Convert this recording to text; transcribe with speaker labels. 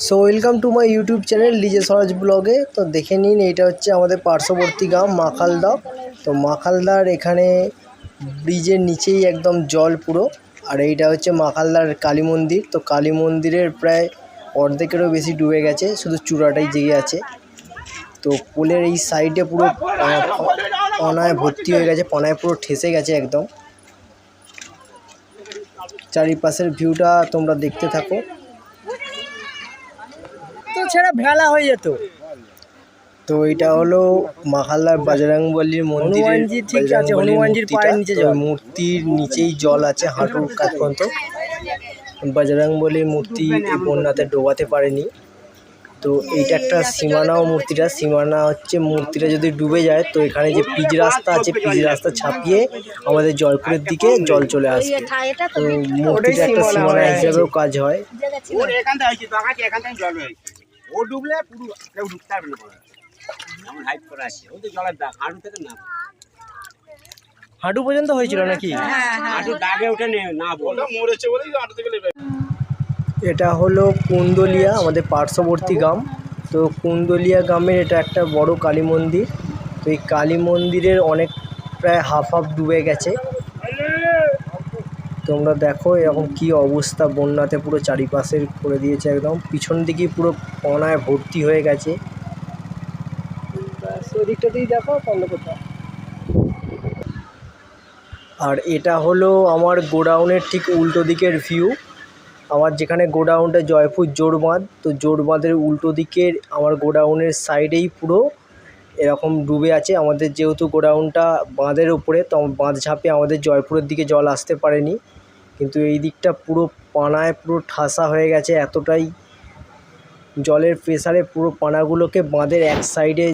Speaker 1: So welcome to my YouTube channel DJ Swaraj ব্লগে। তো দেখে নিন, এইটা হচ্ছে আমাদের পার্শ্ববর্তী গ্রাম মাখালদা। তো মাখালদার এখানে ব্রিজের নিচেই একদম জল পুরো। আর এইটা হচ্ছে মাখালদার কালী মন্দির। তো কালী মন্দিরের প্রায় অর্ধেকেরও বেশি ডুবে গেছে, শুধু চূড়াটাই জেগে আছে। তো পোলের এই সাইডে পুরো পানায় ভর্তি হয়ে গেছে, পানায় পুরো ঠেসে গেছে একদম। চারিপাশের ভিউটা তোমরা দেখতে থাকো।
Speaker 2: তো ছেড়ে ভেলা হয়ে যেত।
Speaker 1: তো এটা হলো মাখালদার বজরংবলীর মন্দিরের
Speaker 2: ঠিক আছে, হনুমানজির পায়ের নিচে জল।
Speaker 1: মূর্তির নিচেই জল আছে হাঁটুর কাছ পর্যন্ত। বজরংবলীর মূর্তি এই বন্যাতে ডোবাতে পারেনি। তো এইটা একটা সীমানাও সীমানা হচ্ছে মূর্তিটা যদি ডুবে যায় তো এখানে যে পিচ রাস্তা আছে, পিচ রাস্তা ছাপিয়ে আমাদের জয়পুরের দিকে জল চলে আসবে। তো মূর্তিটা একটা সীমানা হিসাবেও কাজ হয়। হাঁটু পর্যন্ত হয়েছিল নাকি? এটা হলো কুন্দলিয়া, আমাদের পার্শ্ববর্তী গ্রাম। তো কুন্দলিয়া গ্রামের এটা একটা বড় কালী মন্দির। তো এই কালী মন্দিরের অনেক প্রায় হাফ ডুবে গেছে। তোমরা দেখো এরকম কি অবস্থা, বন্যাতে পুরো চারিপাশের করে দিয়েছে একদম। পিছন দিকে পুরো পানায় ভর্তি হয়ে গেছে। ওদিকটাতেই দেখো কোথায়। আর এটা হলো আমার গোডাউনের ঠিক উল্টো দিকের ভিউ। আমার যেখানে গোডাউনটা জয়পুর জোর বাঁধ, তো জোর বাঁধের উল্টো দিকের আমার গোডাউনের সাইডেই পুরো এরকম ডুবে আছে। আমাদের যেহেতু গোডাউনটা বাঁধের ওপরে, তো বাঁধ ঝাঁপে আমাদের জয়পুরের দিকে জল আসতে পারেনি। কিন্তু এই দিকটা পুরো পানায় পুরো ঠাসা হয়ে গেছে, এতটাই জলের প্রেসারে পুরো পানাগুলোকে বাঁধের এক সাইডে